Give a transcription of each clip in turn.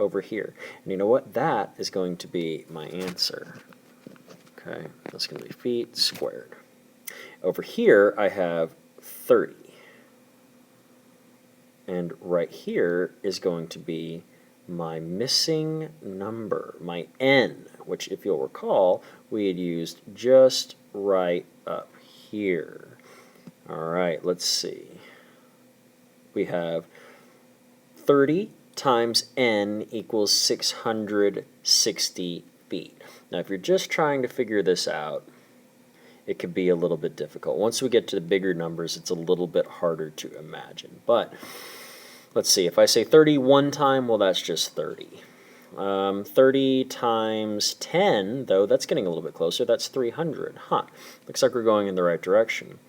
over here. And you know what? That is going to be my answer. Okay, that's going to be feet squared. Over here, I have 30. And right here is going to be my missing number, my n, which, if you'll recall, we had used just right up here. All right, let's see. We have 30 times n equals 660 feet. Now, if you're just trying to figure this out, it could be a little bit difficult. Once we get to the bigger numbers, it's a little bit harder to imagine. But let's see, if I say 30 one time, well, that's just 30. 30 times 10, though, that's getting a little bit closer. That's 300. Huh, looks like we're going in the right direction.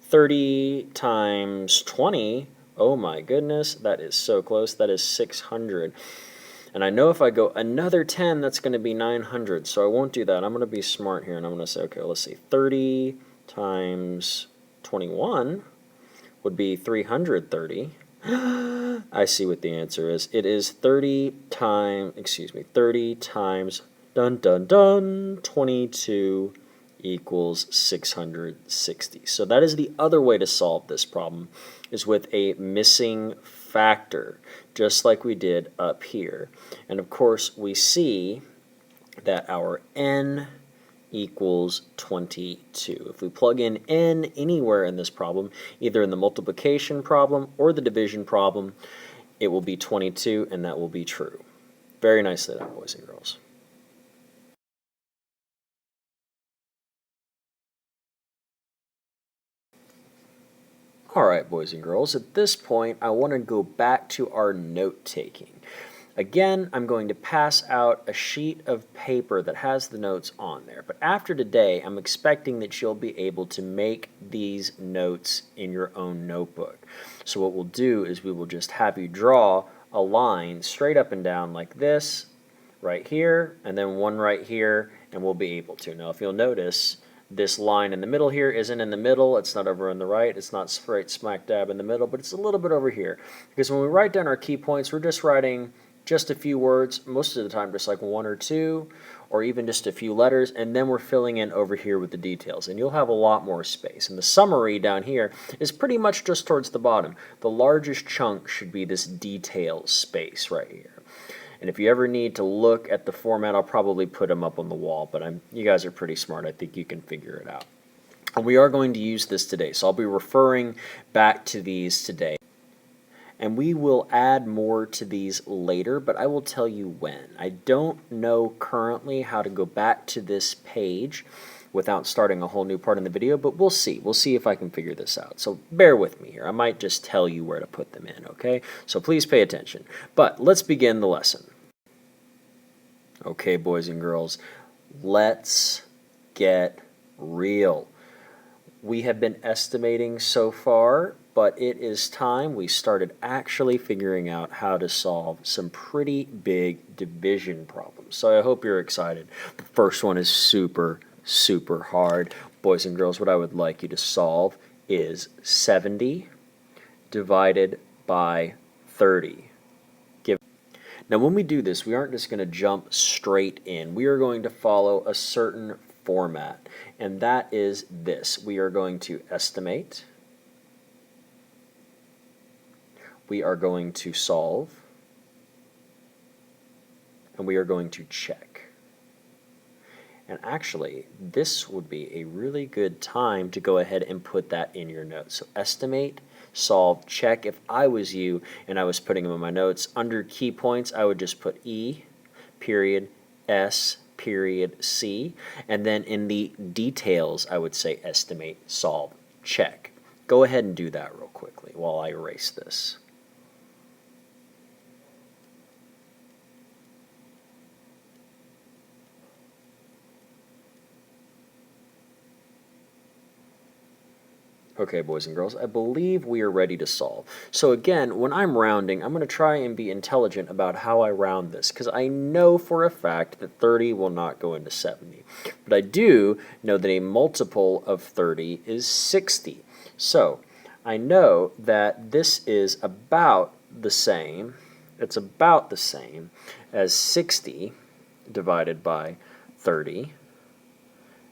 30 times 20, oh my goodness, that is so close. That is 600. And I know if I go another 10, that's going to be 900, so I won't do that. I'm going to be smart here, and I'm going to say, okay, let's see, 30 times 21 would be 330. I see what the answer is. It is 30 times, dun dun dun, 22 equals 660. So that is the other way to solve this problem, is with a missing factor, just like we did up here. And of course, we see that our n equals 22. If we plug in n anywhere in this problem, either in the multiplication problem or the division problem, it will be 22, and that will be true. Very nicely done, boys and girls. Alright, boys and girls, at this point I want to go back to our note-taking. Again, I'm going to pass out a sheet of paper that has the notes on there, but after today I'm expecting that you'll be able to make these notes in your own notebook. So what we'll do is we will just have you draw a line straight up and down like this, right here, and then one right here, and we'll be able to. Now if you'll notice, this line in the middle here isn't in the middle, it's not over on the right, it's not straight smack dab in the middle, but it's a little bit over here. Because when we write down our key points, we're just writing just a few words, most of the time just like one or two, or even just a few letters, and then we're filling in over here with the details, and you'll have a lot more space. And the summary down here is pretty much just towards the bottom. The largest chunk should be this detail space right here. And if you ever need to look at the format, I'll probably put them up on the wall, but you guys are pretty smart. I think you can figure it out. And we are going to use this today, so I'll be referring back to these today. And we will add more to these later, but I will tell you when. I don't know currently how to go back to this page without starting a whole new part in the video, but we'll see. We'll see if I can figure this out. So bear with me here. I might just tell you where to put them in, okay? So please pay attention. But let's begin the lesson. Okay, boys and girls, let's get real. We have been estimating so far, but it is time we started actually figuring out how to solve some pretty big division problems. So I hope you're excited. The first one is super hard. Boys and girls, what I would like you to solve is 70 divided by 30. Now when we do this, we aren't just going to jump straight in. We are going to follow a certain format, and that is this. We are going to estimate, we are going to solve, and we are going to check. And actually, this would be a really good time to go ahead and put that in your notes. So estimate, solve, check. If I was you and I was putting them in my notes, under key points, I would just put E, period, S, period, C. And then in the details, I would say estimate, solve, check. Go ahead and do that real quickly while I erase this. Okay, boys and girls, I believe we are ready to solve. So again, when I'm rounding, I'm going to try and be intelligent about how I round this, because I know for a fact that 30 will not go into 70. But I do know that a multiple of 30 is 60. So I know that this is about the same it's about the same as 60 divided by 30.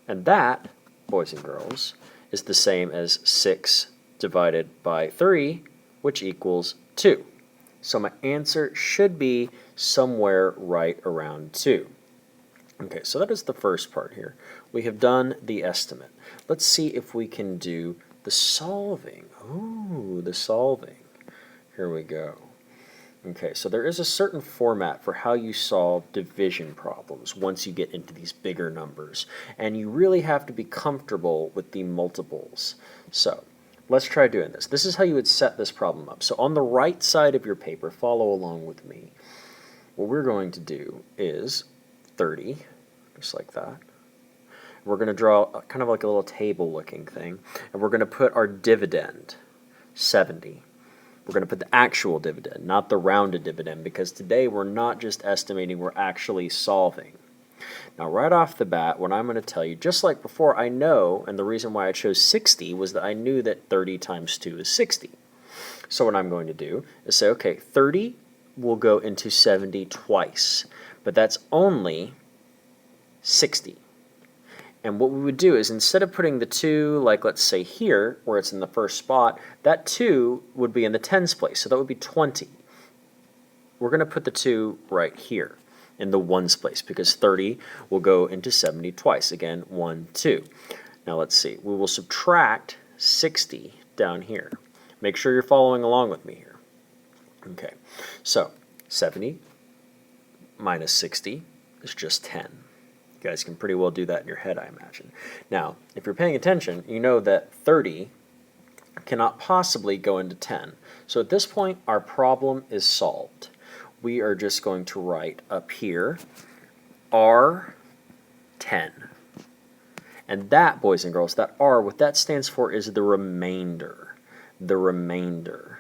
And that, boys and girls, is the same as 6 divided by 3, which equals 2. So my answer should be somewhere right around 2. Okay, so that is the first part here. We have done the estimate. Let's see if we can do the solving. Ooh, the solving. Here we go. Okay, so there is a certain format for how you solve division problems once you get into these bigger numbers, and you really have to be comfortable with the multiples. So let's try doing this. This is how you would set this problem up. So on the right side of your paper, follow along with me. What we're going to do is 30, just like that. We're going to draw kind of like a little table looking thing, and we're going to put our dividend, 70. We're going to put the actual dividend, not the rounded dividend, because today we're not just estimating, we're actually solving. Now right off the bat, what I'm going to tell you, just like before, I know, and the reason why I chose 60 was that I knew that 30 times 2 is 60. So what I'm going to do is say, okay, 30 will go into 70 twice, but that's only 60. And what we would do is instead of putting the 2, like let's say here, where it's in the first spot, that 2 would be in the tens place, so that would be 20. We're going to put the 2 right here in the ones place because 30 will go into 70 twice. Again, 1, 2. Now let's see. We will subtract 60 down here. Make sure you're following along with me here. Okay, so 70 minus 60 is just 10. You guys can pretty well do that in your head, I imagine. Now, if you're paying attention, you know that 30 cannot possibly go into 10. So at this point, our problem is solved. We are just going to write up here R10. And that, boys and girls, that R, what that stands for is the remainder. The remainder.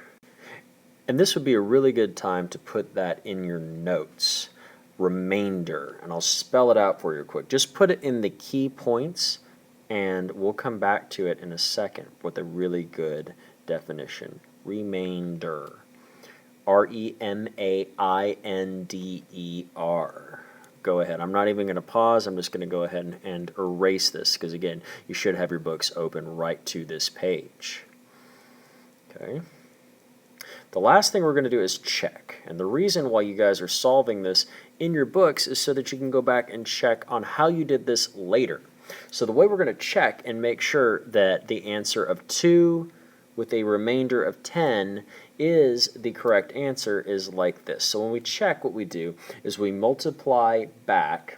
And this would be a really good time to put that in your notes. Remainder, and I'll spell it out for you quick. Just put it in the key points, and we'll come back to it in a second with a really good definition. Remainder. R-E-M-A-I-N-D-E-R. Go ahead. I'm not even going to pause. I'm just going to go ahead and erase this because, again, you should have your books open right to this page. Okay. The last thing we're going to do is check. And the reason why you guys are solving this in your books is so that you can go back and check on how you did this later. So the way we're going to check and make sure that the answer of 2 with a remainder of 10 is the correct answer is like this. So when we check, what we do is we multiply back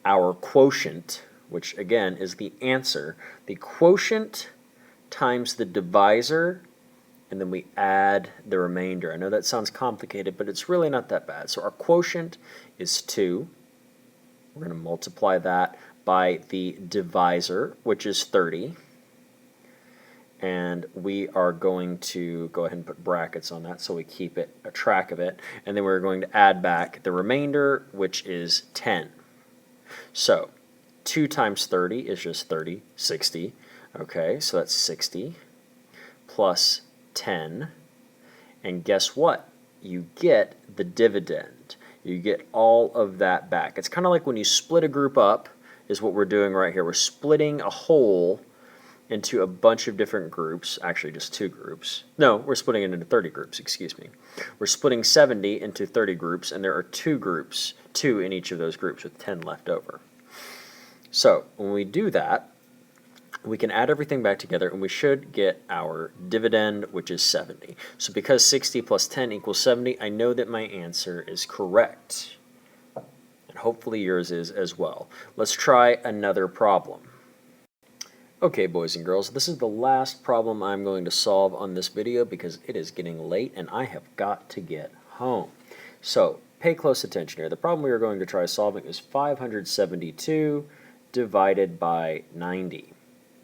our quotient, which again is the answer, the quotient times the divisor, and then we add the remainder. I know that sounds complicated, but it's really not that bad. So our quotient is 2. We're going to multiply that by the divisor, which is 30. And we are going to go ahead and put brackets on that so we keep a track of it. And then we're going to add back the remainder, which is 10. So 2 times 30 is just 30, 60. Okay, so that's 60 plus 10, and guess what? You get the dividend. You get all of that back. It's kind of like when you split a group up, is what we're doing right here. We're splitting a whole into a bunch of different groups, actually just 2 groups. No, we're splitting it into 30 groups, excuse me. We're splitting 70 into 30 groups, and there are 2 groups, 2 in each of those groups with 10 left over. So when we do that, we can add everything back together and we should get our dividend, which is 70. So because 60 plus 10 equals 70, I know that my answer is correct. And hopefully yours is as well. Let's try another problem. Okay, boys and girls, this is the last problem I'm going to solve on this video because it is getting late and I have got to get home. So pay close attention here. The problem we are going to try solving is 572 divided by 90.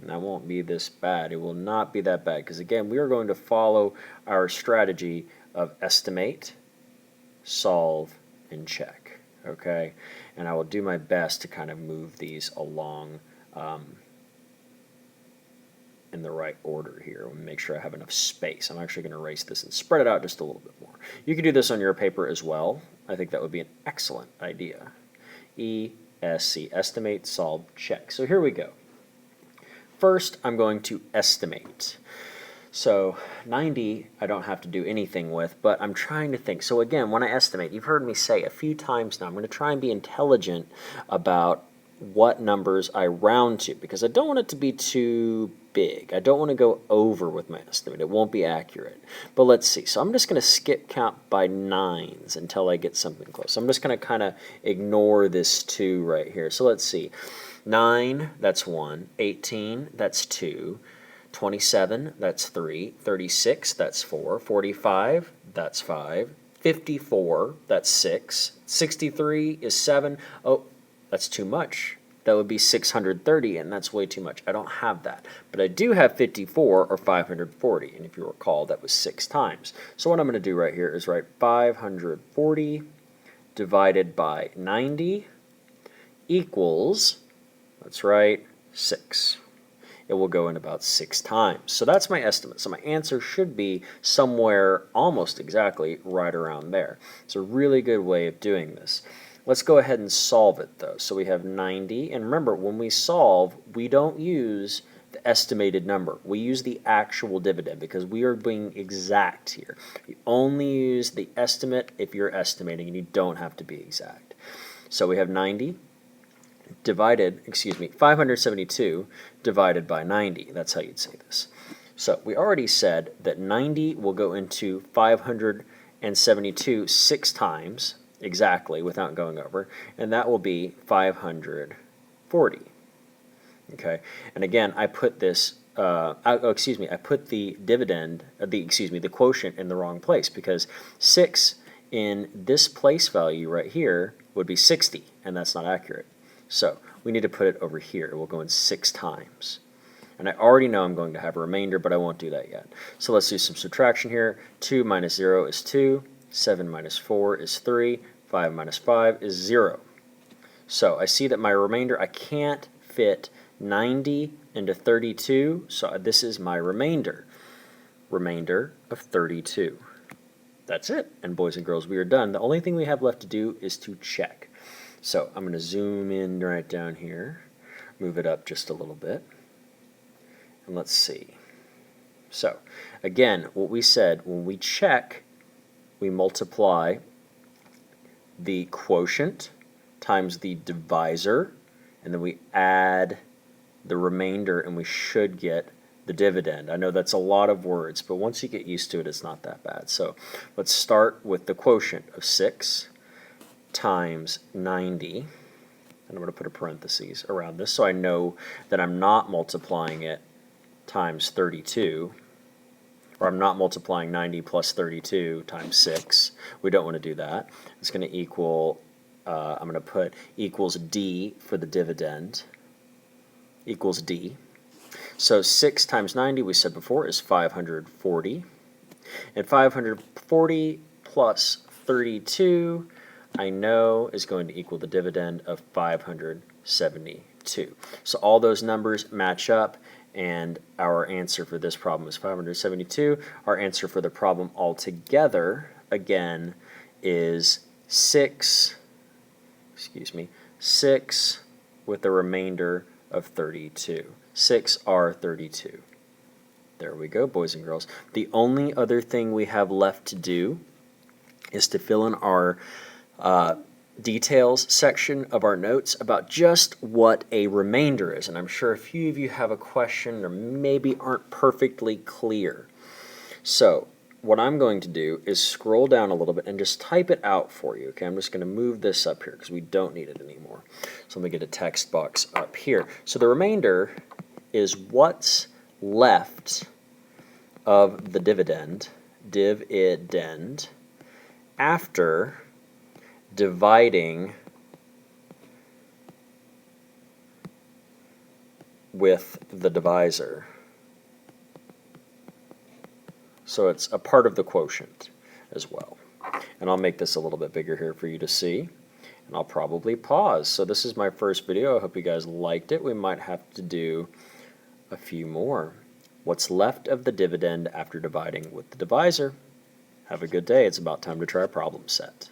And that won't be this bad. It will not be that bad because, again, we are going to follow our strategy of estimate, solve, and check. Okay? And I will do my best to kind of move these along in the right order here. Let me make sure I have enough space. I'm actually going to erase this and spread it out just a little bit more. You can do this on your paper as well. I think that would be an excellent idea. ESC, estimate, solve, check. So here we go. First, I'm going to estimate. So 90 I don't have to do anything with, but I'm trying to think. So again, when I estimate, you've heard me say a few times now, I'm going to try and be intelligent about what numbers I round to, because I don't want it to be too big. I don't want to go over with my estimate. It won't be accurate. But let's see. So I'm just going to skip count by 9s until I get something close. So I'm just going to kind of ignore this 2 right here. So let's see. 9, that's 1. 18, that's 2. 27, that's 3. 36, that's 4. 45, that's 5. 54, that's 6. 63 is 7. Oh, that's too much. That would be 630, and that's way too much. I don't have that. But I do have 54, or 540, and if you recall, that was 6 times. So what I'm going to do right here is write 540 divided by 90 equals, that's right, 6. It will go in about 6 times. So that's my estimate. So my answer should be somewhere almost exactly right around there. It's a really good way of doing this. Let's go ahead and solve it though. So we have 90, and remember, when we solve, we don't use the estimated number. We use the actual dividend because we are being exact here. You only use the estimate if you're estimating, and you don't have to be exact. So we have 90 divided, 572 divided by 90. That's how you'd say this. So we already said that 90 will go into 572 6 times exactly without going over, and that will be 540. Okay, and again, I put this, I put the dividend, the quotient in the wrong place, because 6 in this place value right here would be 60, and that's not accurate. So we need to put it over here. It will go in 6 times. And I already know I'm going to have a remainder, but I won't do that yet. So let's do some subtraction here. 2 minus 0 is 2. 7 minus 4 is 3. 5 minus 5 is 0. So I see that my remainder, I can't fit 90 into 32, so this is my remainder. Remainder of 32. That's it. And boys and girls, we are done. The only thing we have left to do is to check. So I'm going to zoom in right down here, move it up just a little bit, and let's see. So again, what we said, when we check, we multiply the quotient times the divisor, and then we add the remainder, and we should get the dividend. I know that's a lot of words, but once you get used to it, it's not that bad. So let's start with the quotient of 6 times 90, and I'm going to put a parentheses around this so I know that I'm not multiplying it times 32, or I'm not multiplying 90 plus 32 times 6. We don't want to do that. It's going to equal, I'm going to put equals D for the dividend, equals D. So 6 times 90, we said before, is 540, and 540 plus 32 I know is going to equal the dividend of 572. So all those numbers match up, and our answer for this problem is 572. Our answer for the problem altogether, again, is 6 with a remainder of 32. 6 are 32. There we go, boys and girls. The only other thing we have left to do is to fill in our details section of our notes about just what a remainder is. And I'm sure a few of you have a question or maybe aren't perfectly clear. So what I'm going to do is scroll down a little bit and just type it out for you. Okay, I'm just going to move this up here because we don't need it anymore. So let me get a text box up here. So the remainder is what's left of the dividend, after dividing with the divisor. So it's a part of the quotient as well. And I'll make this a little bit bigger here for you to see. And I'll probably pause. So this is my first video. I hope you guys liked it. We might have to do a few more. What's left of the dividend after dividing with the divisor? Have a good day. It's about time to try a problem set.